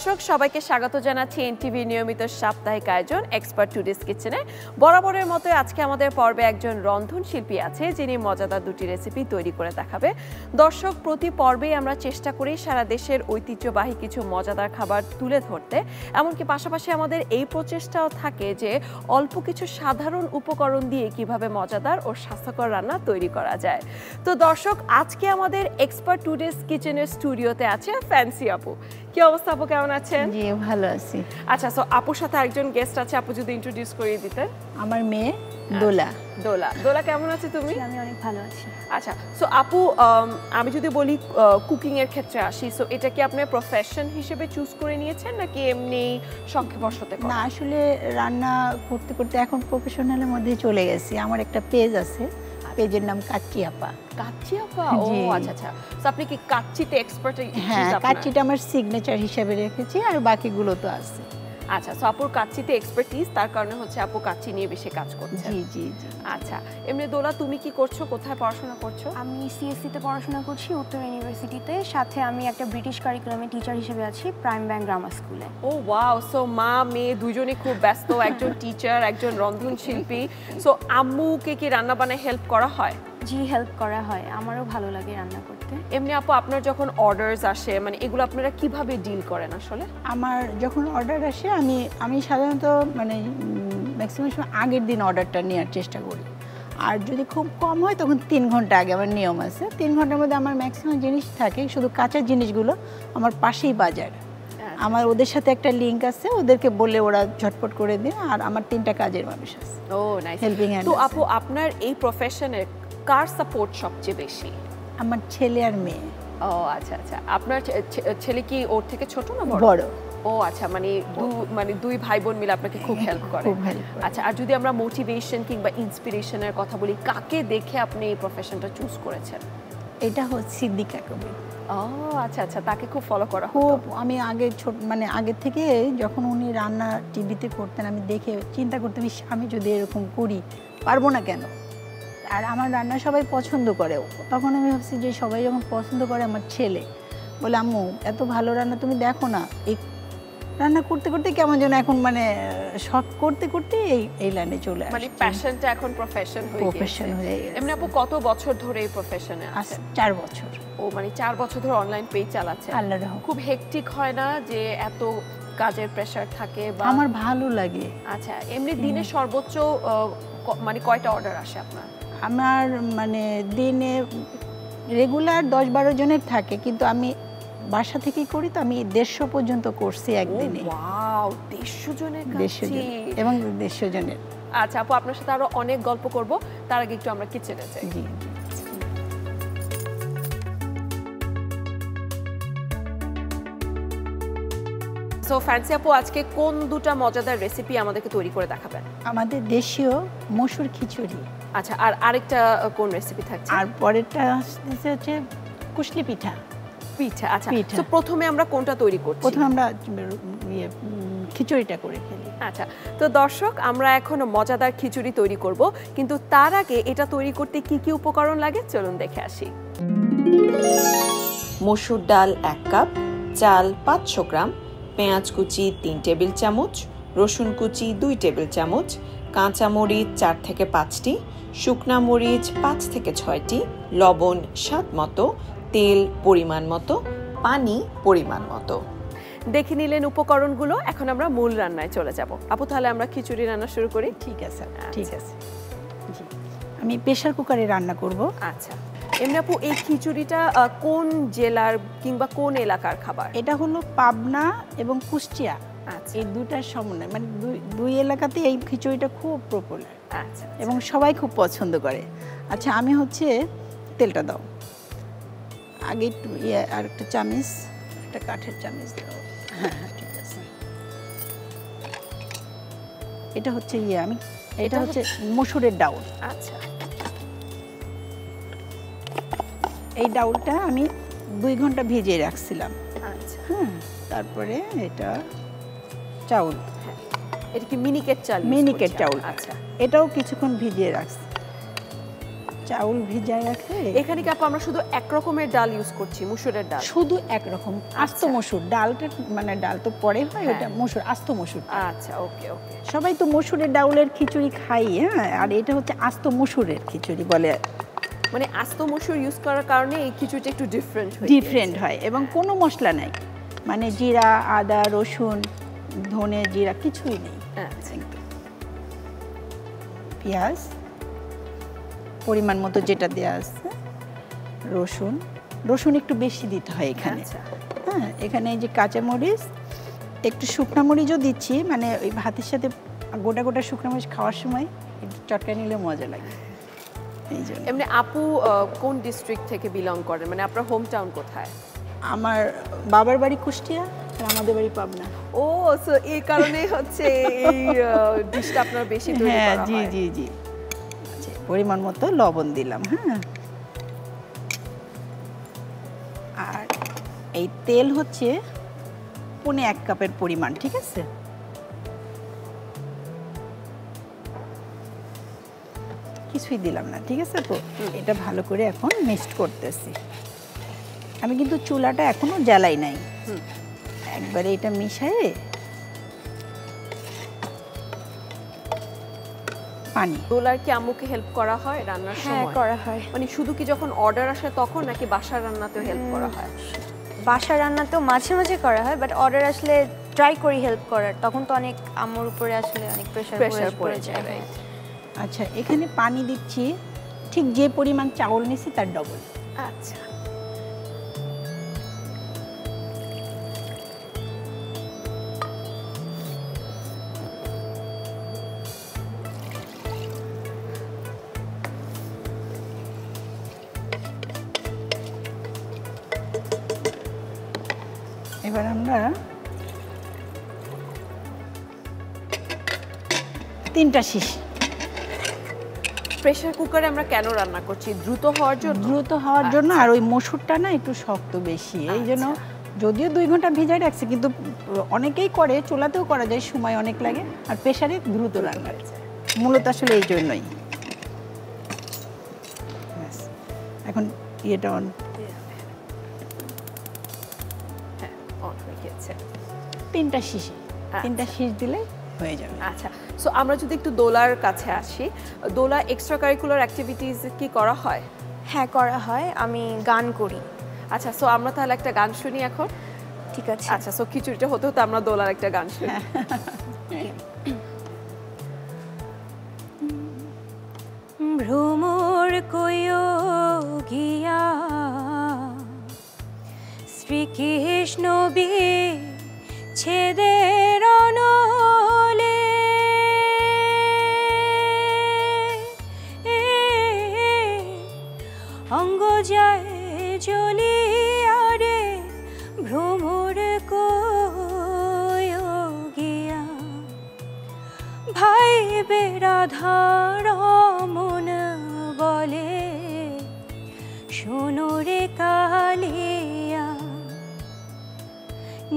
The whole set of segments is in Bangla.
দর্শক সবাইকে স্বাগত জানাচ্ছি এনটিভি নিয়মিত সাপ্তাহিক আয়োজন এক্সপার্ট টুডেস কিচেনে। বরাবরের মতো আজকে আমাদের পর্বে একজন রন্ধন শিল্পী আছে যিনি মজাদার দুটি রেসিপি তৈরি করে দেখাবে। দর্শক, প্রতি পর্বেই আমরা চেষ্টা করি সারা দেশের ঐতিহ্যবাহী কিছু মজাদার খাবার তুলে ধরতে, এমনকি পাশাপাশি আমাদের এই প্রচেষ্টাও থাকে যে অল্প কিছু সাধারণ উপকরণ দিয়ে কিভাবে মজাদার ও স্বাস্থ্যকর রান্না তৈরি করা যায়। তো দর্শক, আজকে আমাদের এক্সপার্ট টুডেস কিচেনের স্টুডিওতে আছে ফ্যান্সি আপু। কি অবস্থা আপু, কেমন আছেন? জি ভালো আছি। আচ্ছা, সো আপুর সাথে একজন গেস্ট আছে, আপু যদি ইন্ট্রোডিউস করিয়ে দিতেন। আমার মেয়ে দোলা। দোলা কেমন আছে তুমি? আমি অনেক ভালো আছি। আচ্ছা, সো আপু, আমি যদি বলি কুকিং এর ক্ষেত্রে আসি, সো এটা কি আপনি প্রফেশন হিসেবে চুজ করে নিয়েছেন নাকি এমনি শখে বশতে? না, আসলে রান্না করতে করতে এখন প্রফেশনালের মধ্যে চলে গেছি। আমার একটা পেজ আছে, পেজের নাম কাচ্চি আপা। কাচ্চি আপা? ও আচ্ছা আচ্ছা। সো আপনি কি কাচ্চিতে এক্সপার্ট? হ্যাঁ, কাচ্চিটা আমার সিগনেচার হিসেবে রেখেছি, আর বাকিগুলো তো আছে। আচ্ছা, সো আপুর কাচ্চিতে এক্সপার্টিস, তার কারণে হচ্ছে আপু কাচ্চি নিয়ে বেশি কাজ করছে। জি জি জি। আচ্ছা, এমনি দোলা তুমি কি করছো? কোথায় পড়াশোনা করছো? আমি সিএসসি তে পড়াশোনা করছি উত্তর ইউনিভার্সিটিতে, সাথে আমি একটা ব্রিটিশ কারিকুলামে টিচার হিসেবে আছি প্রাইম ব্যাংক গ্রামার স্কুলে। ও ওয়াও, সো মা মেয়ে দুজনেই খুব ব্যস্ত, একজন টিচার একজন রন্ধন শিল্পী। সো আম্মুকে কি রান্না বান্নায় হেল্প করা হয়? জি, হেল্প করা হয়, আমারও ভালো লাগে রান্না করতে। এমনি আপু, আপনার যখন অর্ডারস আসে, মানে এগুলো আপনারা কিভাবে ডিল করেন আসলে? আমার যখন অর্ডার আসে আমি সাধারণত মানে ম্যাক্সিমাম সময় আগের দিন অর্ডারটা নেওয়ার চেষ্টা করি। আর যদি খুব কম হয় তখন 3 ঘন্টা আগে আমার নিয়ম আছে। 3 ঘন্টার মধ্যে আমার ম্যাক্সিমাম জিনিস থাকে, শুধু কাঁচা জিনিসগুলো আমার পাশেই বাজার। আমার ওদের সাথে একটা লিঙ্ক আছে, ওদেরকে বলে ওরা ঝটপট করে দেয়। আর আমার 3টা কাজের মানুষ আছে। ও নাইস। Helping hand. তো আপু, আপনার এই প্রফেশনে কার সাপোর্ট সবচেয়ে বেশি? আমার ছেলে আর মেয়ে। ও আচ্ছা আচ্ছা। আপনার ছেলে কি ওর থেকে ছোট না বড়? বড়। ও আচ্ছা, মানে দুই ভাই বোন মিলে আপনাকে খুব হেল্প করে। আচ্ছা, আর যদি আমরা মোটিভেশন কিংবা ইন্সপিরেশনের কথা বলি, কাকে দেখে আপনি এই প্রফেশনটা চুজ করেছেন? এটা হচ্ছে সিদ্দিকা কবির। ও আচ্ছা আচ্ছা, তাকে খুব ফলো করা খুব। আমি আগে মানে আগে থেকে যখন উনি রান্না টিভিতে করতেন, আমি দেখে চিন্তা করতাম আমি যদি এরকম করি পারবো না কেন। আর আমার রান্না সবাই পছন্দ করে। তখন আমি ভাবছি যে সবাই যখন পছন্দ করে, আমার ছেলে বলে আম্মু এত ভালো রান্না তুমি দেখো না। এই রান্না করতে করতে কেমন যেন এখন মানে শখ করতে করতে এই লাইনে চলে আসে, মানে প্যাশনটা এখন প্রফেশন হয়ে গেছে। এমনি আপু, কত বছর ধরে এই প্রফেশনে আছেন? 4 বছর। ও মানে 4 বছর ধরে অনলাইন পেজ চালাচ্ছেন। আল্লাহর রহমতে। খুব হেক্টিক হয় না যে এত কাজের প্রেসার থাকে? বা আমার ভালো লাগে। আচ্ছা, এমনি দিনে সর্বোচ্চ মানে কয়টা অর্ডার আসে আপনার? আমার মানে দিনে রেগুলার 10-12 জনের থাকে, কিন্তু আমি বাসা থেকেই করি, তো আমি 150 পর্যন্ত করছি একদিনে। ওয়াও, 150 জনের কাছে? এবং 150 জনের। আচ্ছা আপু, আপনার সাথে আরো অনেক গল্প করব, তার আগে একটু আমরা কিচেনে যাই। জি। সো ফ্যান্সি আপু, আজকে কোন দুটা মজাদার রেসিপি আমাদেরকে তৈরি করে দেখাবেন? আমাদের দেশীয় মসুর খিচুড়ি। আচ্ছা, আর আরেকটা কোন রেসিপি থাকছে? আর পরেরটা হচ্ছে কুশলি পিঠা। আচ্ছা, তো প্রথমে আমরা কোনটা তৈরি করছি? প্রথমে আমরা খিচুড়িটা করে ফেলি। আচ্ছা, তো দর্শক, আমরা এখন মজাদার খিচুড়ি তৈরি করব, কিন্তু তার আগে এটা তৈরি করতে কি কি উপকরণ লাগে চলুন দেখে আসি। মসুর ডাল 1 কাপ, চাল 500 গ্রাম, পেঁয়াজ কুচি 3 টেবিল চামচ, রসুন কুচি 2 টেবিল চামচ, কাঁচা মরিচ 4 থেকে 5টি, শুকনা মরিচ 5 থেকে 6টি, লবণ স্বাদ মতো, তেল পরিমাণ মতো, পানি পরিমাণ মতো। দেখে নিলেন উপকরণগুলো, এখন আমরা মূল রান্নায় চলে যাব। আপু, তাহলে আমরা খিচুড়ি রান্না শুরু করি? ঠিক আছে, ঠিক আছে। জি, আমি প্রেসার কুকারে রান্না করব। আচ্ছা, এমনি আপু, এই খিচুড়িটা কোন জেলার কিংবা কোন এলাকার খাবার? এটা হলো পাবনা এবং কুষ্টিয়া। আচ্ছা, এই দুটার সমন্বয়, মানে দুই এলাকাতে এই খিচুড়িটা খুব পপুলার। আচ্ছা, এবং সবাই খুব পছন্দ করে। আচ্ছা, আমি হচ্ছে তেলটা দাও আগে একটু, আর একটা চামচ, একটা কাঠের চামচ দাও। হ্যাঁ হ্যাঁ, ঠিক আছে। এটা হচ্ছে এটা হচ্ছে মসুরের ডাউল। আচ্ছা, এই ডাউলটা আমি 2 ঘন্টা ভিজিয়ে রাখছিলাম। আচ্ছা, হ্যাঁ, তারপরে এটা চাউল। হ্যাঁ, এটা কি মিনিকেট চাল? মিনিকেট চাউল। আচ্ছা, এটাও কিছুক্ষণ ভিজিয়ে রাখছি। চাউল ভিজায় রাখে। এখানে কি আপু আমরা শুধু এক রকমের ডাল ইউজ করছি, মসুরের ডাল? শুধু একরকম আস্ত মসুর ডালটা, মানে ডাল তো পরে হয়, ওটা মসুর, আস্ত মসুর। আচ্ছা, ওকে ওকে। সবাই তো মসুরের ডাউলের খিচুড়ি খাই, হ্যাঁ, আর এটা হচ্ছে আস্ত মসুরের খিচুড়ি বলে। মানে আস্ত মসুর ইউজ করার কারণে এই খিচুড়িটা একটু ডিফারেন্ট হয় এবং কোনো মশলা নাই, মানে জিরা, আদা, রসুন, ধনে, জিরা কিছুই নেই। আচ্ছা, পেঁয়াজ পরিমাণ মতো যেটা দেওয়া আছে, রসুন, রসুন একটু বেশি দিতে হয় এখানে। হ্যাঁ, এখানে এই যে কাঁচামরিচ, একটু শুকনা মরিচও দিচ্ছি, মানে ওই ভাতের সাথে গোটা গোটা শুকনা মরিচ খাওয়ার সময় একটু চটকা নিলে মজা লাগে। এই জন্য। এমনি আপু কোন ডিস্ট্রিক্ট থেকে বিলং করেন, মানে আপনার হোম টাউন কোথায়? আমার বাবার বাড়ি কুষ্টিয়া আর আমাদের বাড়ি পাবনা। ও, সো এই কারণেই হচ্ছে এই ডিশটা আপনার বেশি তৈরি করা হয়। জি জি জি। আচ্ছা, পরিমাণ মতো লবণ দিলাম। হ্যাঁ, আর এই তেল হচ্ছে 1.5 কাপের পরিমাণ, ঠিক আছে? কিছুই দিলাম না, ঠিক আছে? তো এটা ভালো করে এখন মিক্সড করতেছি। আমি কিন্তু চুলাটা এখনো জ্বালাই নাই, একবারে এটা মিশিয়ে পানি। দোলার কি আম্মুকে হেল্প করা হয় রান্নার সময়? হ্যাঁ, করা হয়। মানে শুধু কি যখন অর্ডার আসে তখন, নাকি বাসার রান্নাতেও হেল্প করা হয়? বাসার রান্নাতেও মাঝে মাঝে করা হয়, বাট অর্ডার আসলে ট্রাই করি হেল্প করার। তখন তো অনেক আম্মুর উপরে আসলে অনেক প্রেশার পড়ে যায়। আচ্ছা, এখানে পানি দিচ্ছি ঠিক যে পরিমাণ চাউল নিছি তার ডবল। আচ্ছা, এবার আমরা 3টা শিশি। প্রেসার কুকারে আমরা কেন রান্না করছি? দ্রুত হওয়ার জন্য? দ্রুত হওয়ার জন্য, আর ওই মসুরটা না একটু শক্ত বেশি, এই জন্য। যদিও 2 ঘন্টা ভিজাই রাখছে, কিন্তু অনেকেই করে, চুলাতেও করা যায়, সময় অনেক লাগে, আর প্রেসারে দ্রুত রান্না যায়, মূলত আসলে এই জন্যই। এখন ইয়েটা অন। হ্যাঁ, অন হয়ে গেছে। 3টা শিশি, 3টা শীষ দিলে হয়ে যাবে। আচ্ছা, সো আমরা যদি একটু দোলার কাছে আসি, দোলা এক্সট্রা কারিকুলার অ্যাক্টিভিটিস কি করা হয়? হ্যাঁ, করা হয়। আমি গান করি। আচ্ছা, সো আমরা তাহলে একটা গান শুনি এখন। ঠিক আছে। আচ্ছা, সো খিচুড়িটা হতে হতে আমরা দোলার একটা গান শুনি। ভ্রমর কইও গিয়া শ্রীকৃষ্ণ ছেদের অনলে অঙ্গ যায় জ্বলিয়া রে ভ্রমর কইও গিয়া ভাই বেরাধার মন বলে শোনো রে কালিয়া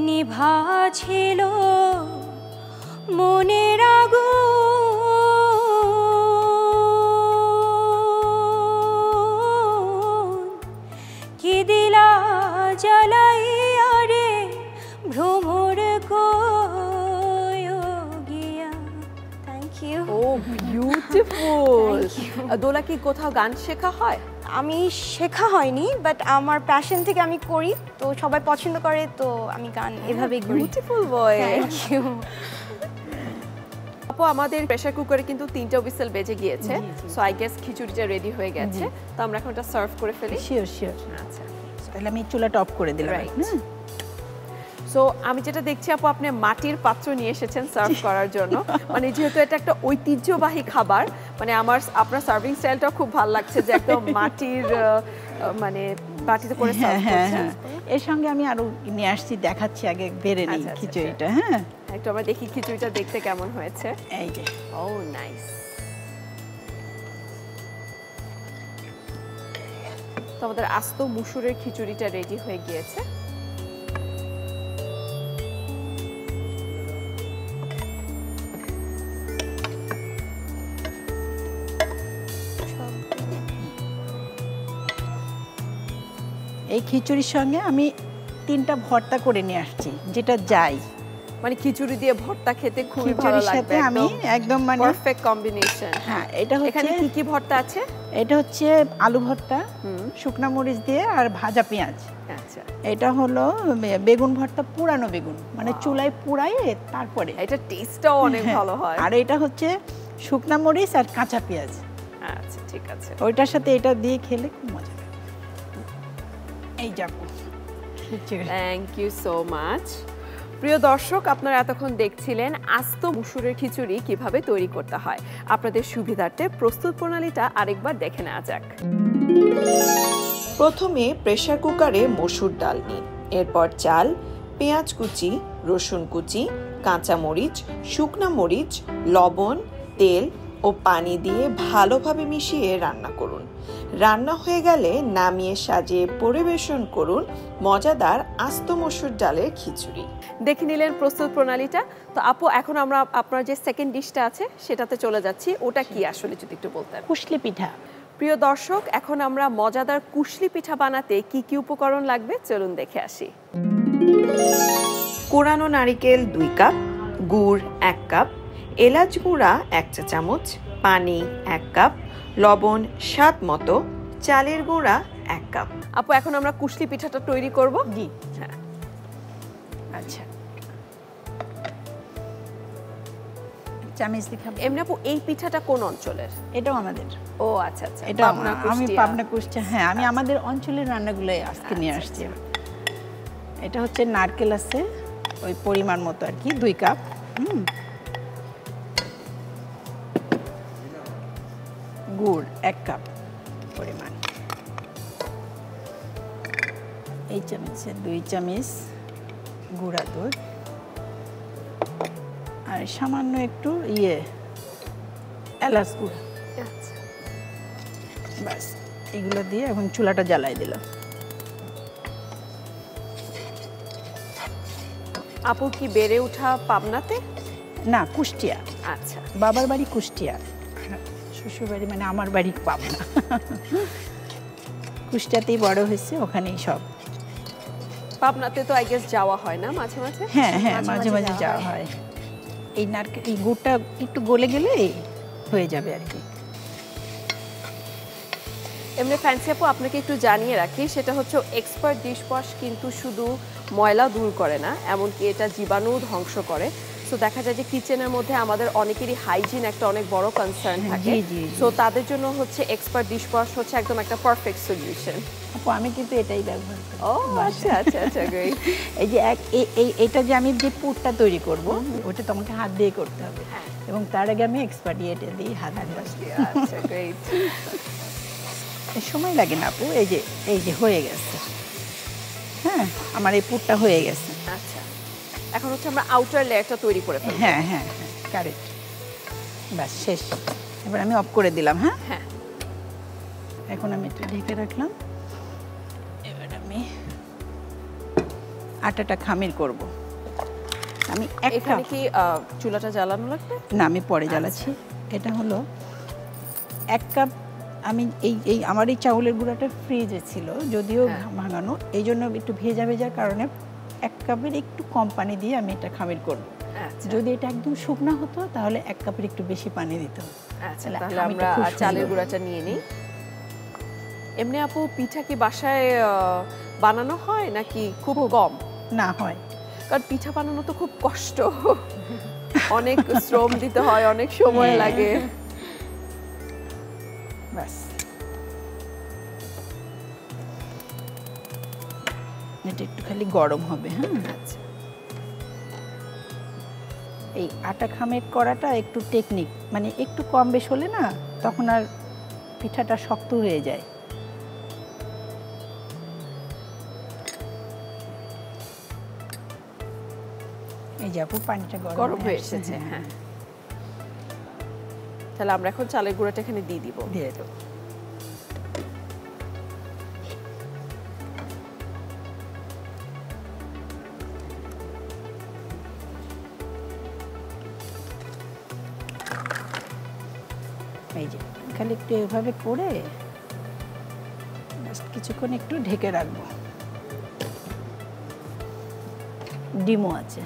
নিভা ছিল মনের আগুন কি দিলা জ্বালাইয়া রে ভ্রমর কইও গিয়া। Thank you. ও, বিউটিফুল। দোলা কি কোথাও গান শেখা হয়? আমি শেখা হয়নি, বাট আমার প্যাশন থেকে আমি করি, তো সবাই পছন্দ করে, তো আমি গান এভাবেই করি। Beautiful voice. Thank you. আপু, আমাদের প্রেসার কুকারে কিন্তু 3টা হুইসেল বেজে গিয়েছে, সো আই গেস খিচুড়িটা রেডি হয়ে গেছে। তো আমরা এখন এটা সার্ভ করে ফেলি। Sure sure. আচ্ছা, তাহলে আমি চুলাটা অফ করে দিলাম। রাইট। সো আমি যেটা দেখছি আপু, আপনি মাটির পাত্র নিয়ে এসেছেন সার্ভ করার জন্য। মানে যেহেতু এটা একটা ঐতিহ্যবাহী খাবার, মানে আপনার সার্ভিং স্টাইলটাও খুব ভালো লাগছে, যে একদম মাটির মানে বাটিতে করে সার্ভ করছেন। এর সঙ্গে আমি আরো নিয়ে আসছি, দেখাচ্ছি, আগে বেড়ে নিই খিচুড়িটা। হ্যাঁ, একটু আমরা দেখি খিচুড়িটা দেখতে কেমন হয়েছে। এই যে। ও, নাইস। তো আমাদের আস্ত মুসুরের খিচুড়িটা রেডি হয়ে গিয়েছে। এই খিচুড়ির সঙ্গে আমি 3টা ভর্তা করে নিয়ে আসছি, যেটা যাই মানে খিচুড়ি দিয়ে ভর্তা খেতে খুবই ভালো খিচুড়ির লাগবে, সাথে আমি একদম মানে পারফেক্ট কম্বিনেশন। হ্যাঁ, এটা এখানে হচ্ছে কি কি ভর্তা আছে? এটা হচ্ছে আলু ভর্তা, শুকনা মরিচ দিয়ে আর ভাজা পেঁয়াজ। আচ্ছা, এটা হলো বেগুন ভর্তা, পুরানো বেগুন, মানে চুলায় পুড়ায় তারপরে। এটা টেস্টটাও অনেক ভালো হয়। আর এটা হচ্ছে শুকনা মরিচ আর কাঁচা পেঁয়াজ। আচ্ছা, ঠিক আছে। ওইটার সাথে এটা দিয়ে খেলে খুব মজা লাগে। এই যাবো। Thank you so much. প্রিয় দর্শক, আপনারা এতক্ষণ দেখছিলেন আস্ত মসুরের খিচুড়ি কিভাবে তৈরি করতে হয়। আপনাদের সুবিধার্থে প্রস্তুত প্রণালীটা আরেকবার দেখে নেওয়া যাক। প্রথমে প্রেসার কুকারে মসুর ডাল নিন, এরপর চাল, পেঁয়াজ কুচি, রসুন কুচি, কাঁচা মরিচ, শুকনা মরিচ, লবণ, তেল ও পানি দিয়ে ভালোভাবে মিশিয়ে রান্না করুন। রান্না হয়ে গেলে নামিয়ে সাজিয়ে পরিবেশন করুন মজাদার আস্ত মসুর ডালের খিচুড়ি। দেখে নিলেন প্রস্তুত প্রণালীটা। তো আপু, এখন আমরা আপনার যে সেকেন্ড ডিশটা আছে সেটাতে চলে যাচ্ছি। ওটা কি আসলে যদি একটু বলতেন। কুশলি পিঠা। প্রিয় দর্শক, এখন আমরা মজাদার কুশলি পিঠা বানাতে কি কি উপকরণ লাগবে চলুন দেখে আসি। কোরানো নারিকেল 2 কাপ, গুড় 1 কাপ, এলাচ গুঁড়া 1 চা চামচ, পানি 1 কাপ, লবণ স্বাদ মতো, চালের গুঁড়া 1 কাপ। আপু, এখন আমরা কুশলি পিঠাটা তৈরি করব। জি, হ্যাঁ, আচ্ছা। চামিচ দেখাবো। এমনি আপু, এই পিঠাটা কোন অঞ্চলের? এটাও আমাদের। ও আচ্ছা আচ্ছা, এটা পাবনা, আমি কুষ্টিয়া। পাবনা, কুষ্টিয়া। হ্যাঁ, আমি আমাদের অঞ্চলের রান্নাগুলোই আজকে নিয়ে আসছি। এটা হচ্ছে নারকেল আছে ওই পরিমাণ মতো আর কি, 2 কাপ। গুড় 1 কাপ পরিমাণ। এই চামচে 2 চামচ গুঁড়া দুধ, আর সামান্য একটু এলাচ গুঁড়া। আচ্ছা, ব্যাস, এগুলো দিয়ে এখন চুলাটা জ্বালাই দিলাম। আপু কি বেড়ে ওঠা পাবনাতে? না, কুষ্টিয়া। আচ্ছা, বাবার বাড়ি কুষ্টিয়া, শ্বশুর বাড়ি মানে আমার বাড়ি পাবনা। কুষ্টিয়াতেই বড় হয়েছে, ওখানেই সব। পাবনাতে তো আই গেস যাওয়া হয় না মাঝে মাঝে? হ্যাঁ হ্যাঁ, মাঝে মাঝে যাওয়া হয়। এই নারকেল, এই গুড়টা একটু গলে গেলে হয়ে যাবে আর কি। এমনি ফ্যান্সি আপু, আপনাকে একটু জানিয়ে রাখি, সেটা হচ্ছে এক্সপার্ট ডিশওয়াশ কিন্তু শুধু ময়লা দূর করে না, এমনকি এটা জীবাণু ধ্বংস করে। সো দেখা যায় যে কিচেনের মধ্যে আমাদের অনেকেরই হাইজিন একটা অনেক বড় কনসার্ন থাকে। জি, জি, জি। সো তাদের জন্য হচ্ছে এক্সপার্ট ডিশওয়াশ হচ্ছে একদম একটা পারফেক্ট সলিউশন। আপু, আমি কিন্তু এটাই ব্যবহার করি। ও আচ্ছা আচ্ছা আচ্ছা, গ্রেট। এই যে এটা যে আমি যে পুরটা তৈরি করব, ওটা তোমাকে হাত দিয়ে করতে হবে, এবং তার আগে আমি এক্সপার্ট এটা দিয়ে হাত দিয়ে। আচ্ছা, গ্রেট। সময় লাগে না আপু। এই যে হয়ে গেছে। হ্যাঁ, আমার এই পুরটা হয়ে গেছে। আচ্ছা, এখন হচ্ছে আমরা আউটার লেয়ারটা তৈরি করে ফেলব। হ্যাঁ হ্যাঁ হ্যাঁ, কারেক্ট। ব্যাস, শেষ। এবার আমি অফ করে দিলাম। হ্যাঁ হ্যাঁ, এখন আমি একটু ঢেকে রাখলাম। এবার আমি আটাটা খামির করব। আমি এখানে কি চুলাটা জ্বালানো লাগবে? না, আমি পরে জ্বালাচ্ছি। এটা হলো 1 কাপ। আমি এই আমার এই চাউলের গুঁড়াটা ফ্রিজে ছিল, যদিও ভাঙানো, এই জন্য একটু ভেজা ভেজার কারণে 1 কাপের একটু কম পানি দিয়ে আমি এটা খামির করব। আচ্ছা, যদি এটা একদম শুকনা হতো তাহলে 1 কাপের একটু বেশি পানি দিতে হতো। আচ্ছা, তাহলে আমরা চালের গুঁড়াটা নিয়ে নিই। এমনি আপু, পিঠা কি বাসায় বানানো হয় নাকি খুব কম? না, হয়। কারণ পিঠা বানানো তো খুব কষ্ট, অনেক শ্রম দিতে হয়, অনেক সময় লাগে। ব্যাস, এটা একটু খালি গরম হবে। হ্যাঁ, আচ্ছা, এই আটা খামির করাটা একটু টেকনিক, মানে একটু কম বেশ হলে না তখন আর পিঠাটা শক্ত হয়ে যায়। এই যে আপু, পানিটা গরম হয়ে এসেছে। হ্যাঁ, তাহলে আমরা এখন চালের গুঁড়াটা এখানে দিয়ে দিব। দিয়ে দেবো। এই যে খালি একটু এভাবে করে কিছুক্ষণ একটু ঢেকে রাখবো। ডিমও আছে,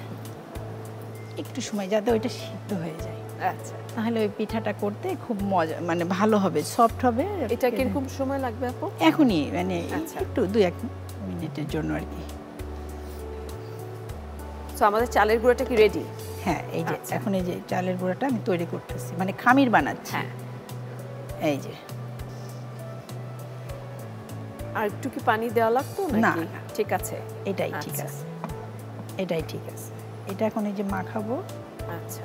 একটু সময় যাতে ওইটা সিদ্ধ হয়ে যায়, আচ্ছা, তাহলে ওই পিঠাটা করতে খুব মজা, মানে ভালো হবে, সফট হবে। এটা কিরকম সময় লাগবে আপু? এখনই, মানে আচ্ছা। একটু 2-1 মিনিটের জন্য আর কি। তো আমাদের চালের গুঁড়োটা কি রেডি? হ্যাঁ, এই যে আচ্ছা। এখন এই যে চালের গুঁড়োটা আমি তৈরি করতেছি, মানে খামির বানাচ্ছি। হ্যাঁ। এই যে, আর একটু কি পানি দেওয়া লাগতো না, নাকি? না। ঠিক আছে, এটাই ঠিক আচ্ছা। আছে, এটাই ঠিক আছে। এটা এখন এই যে মাখাবো। আচ্ছা,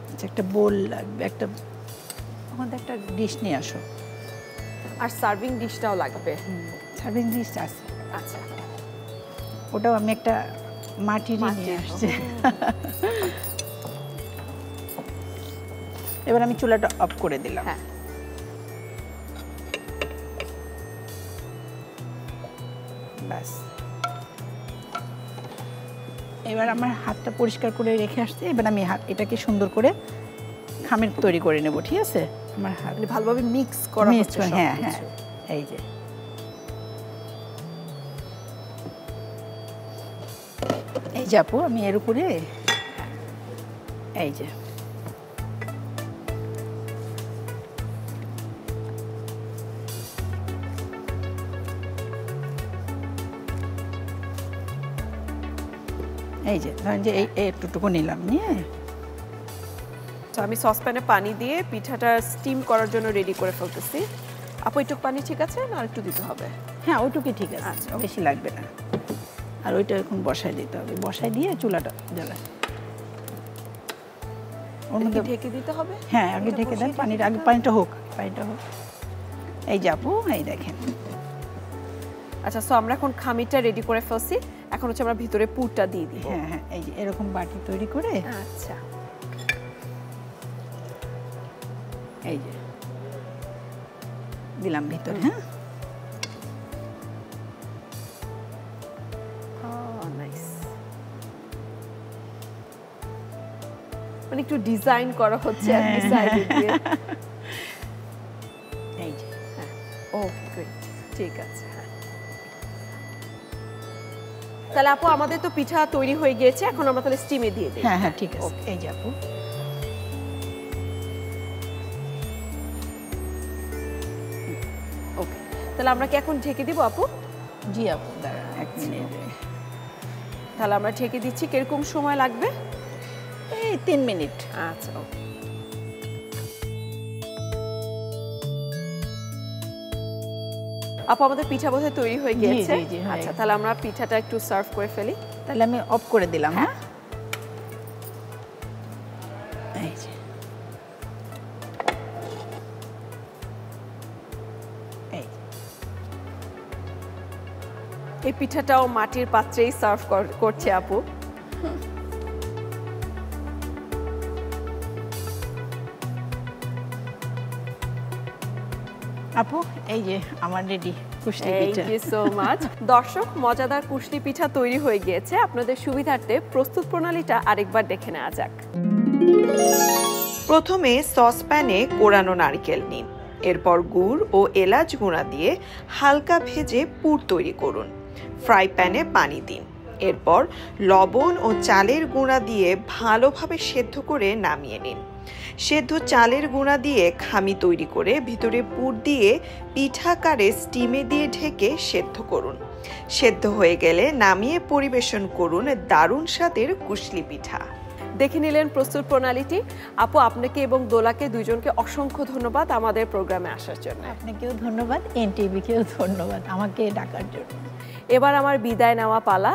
আচ্ছা, একটা বোল লাগবে, আমাদের একটা ডিশ নিয়ে আসো। আর সার্ভিং ডিশটাও লাগবে। সার্ভিং ডিশ আছে, আচ্ছা, ওটাও আমি একটা মাটির নিয়ে মাটির, আসছি। এবার আমি চুলাটা অফ করে দিলাম। হ্যাঁ। ব্যাস, এবার আমার হাতটা পরিষ্কার করে রেখে আসছি। এবার আমি এটাকে সুন্দর করে খামির তৈরি করে নেব, ঠিক আছে? আমার হাত মানে ভালোভাবে মিক্স করা মিক্স হচ্ছে করে, হ্যাঁ হ্যাঁ, সবকিছু। এই যে আপু আমি এর উপরে এই যে ধরেন যে এই একটুটুকু নিলাম, নিয়ে তো আমি সসপ্যানে পানি দিয়ে পিঠাটা স্টিম করার জন্য রেডি করে ফেলতেছি। আপু একটু পানি ঠিক আছে না আর একটু দিতে হবে? হ্যাঁ, ওইটুকুই ঠিক আছে, আচ্ছা, বেশি লাগবে না। আর ওইটা এখন বসাই দিতে হবে, বসাই দিয়ে চুলাটা জ্বালায়। ওর মধ্যে ঢেকে দিতে হবে? হ্যাঁ, আগে ঢেকে দেন, পানিটা আগে পানিটা হোক। এই যে আপু, এই দেখেন। আচ্ছা, সো আমরা এখন খামিরটা রেডি করে ফেলছি, এখন হচ্ছে আমরা ভিতরে পুরটা দিয়ে দিব। হ্যাঁ হ্যাঁ, এই যে এরকম বাটি তৈরি করে, আচ্ছা, এই যে দিলাম ভিতরে। হ্যাঁ, নাইস। মানে একটু ডিজাইন করা হচ্ছে আর কি সাইডে দিয়ে। এই যে ওকে, গ্রেট, ঠিক আছে। হ্যাঁ, তাহলে আপু আমাদের তো পিঠা তৈরি হয়ে গিয়েছে, এখন আমরা তাহলে স্টিমে দিয়ে দিই। হ্যাঁ হ্যাঁ, ঠিক আছে। এই যে আপু, ওকে, তাহলে আমরা কি এখন ঢেকে দিব আপু? জি আপু, দাঁড়ান 1 মিনিট। তাহলে আমরা ঢেকে দিচ্ছি। কিরকম সময় লাগবে? এই 3 মিনিট। আচ্ছা, ওকে। আপু আমাদের পিঠা বোধহয় তৈরি হয়ে গিয়েছে। জি, হয়ে আচ্ছা, গেছে। তাহলে আমরা পিঠাটা একটু সার্ভ করে ফেলি। তাহলে আমি অফ করে দিলাম। হ্যাঁ, এই যে এই পিঠাটাও মাটির পাত্রেই সার্ভ করছে আপু। আপু, এই যে আমার রেডি কুশলি পিঠা। Thank you so much. দর্শক, মজাদার কুশলি পিঠা তৈরি হয়ে গিয়েছে। আপনাদের সুবিধার্থে প্রস্তুত প্রণালীটা আরেকবার দেখে নেওয়া যাক। প্রথমে সসপ্যানে কোরানো নারকেল নিন, এরপর গুড় ও এলাচ গুঁড়া দিয়ে হালকা ভেজে পুর তৈরি করুন। ফ্রাই প্যানে পানি দিন, এরপর লবণ ও চালের গুঁড়া দিয়ে ভালোভাবে সেদ্ধ করে নামিয়ে নিন। সেদ্ধ চালের গুঁড়া দিয়ে খামি তৈরি করে ভিতরে পুর দিয়ে পিঠাকারে স্টিমে দিয়ে ঢেকে সেদ্ধ করুন। সেদ্ধ হয়ে গেলে নামিয়ে পরিবেশন করুন দারুণ স্বাদের কুশলি পিঠা। দেখে নিলেন প্রস্তুত প্রণালীটি। আপু, আপনাকে এবং দোলাকে দুইজনকে অসংখ্য ধন্যবাদ আমাদের প্রোগ্রামে আসার জন্য। আপনাকেও ধন্যবাদ, এনটিভিকেও ধন্যবাদ আমাকে ডাকার জন্য। এবার আমার বিদায় নেওয়া পালা।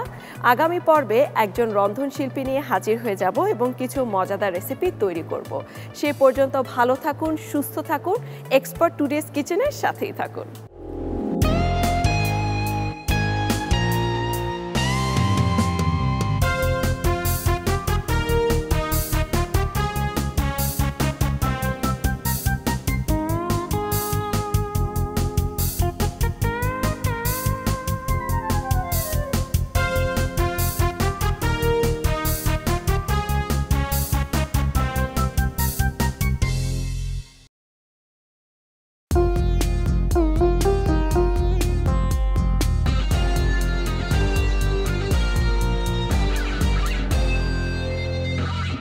আগামী পর্বে একজন রন্ধনশিল্পী নিয়ে হাজির হয়ে যাব এবং কিছু মজাদার রেসিপি তৈরি করব। সে পর্যন্ত ভালো থাকুন, সুস্থ থাকুন, এক্সপার্ট টুডেস কিচেনের সাথেই থাকুন।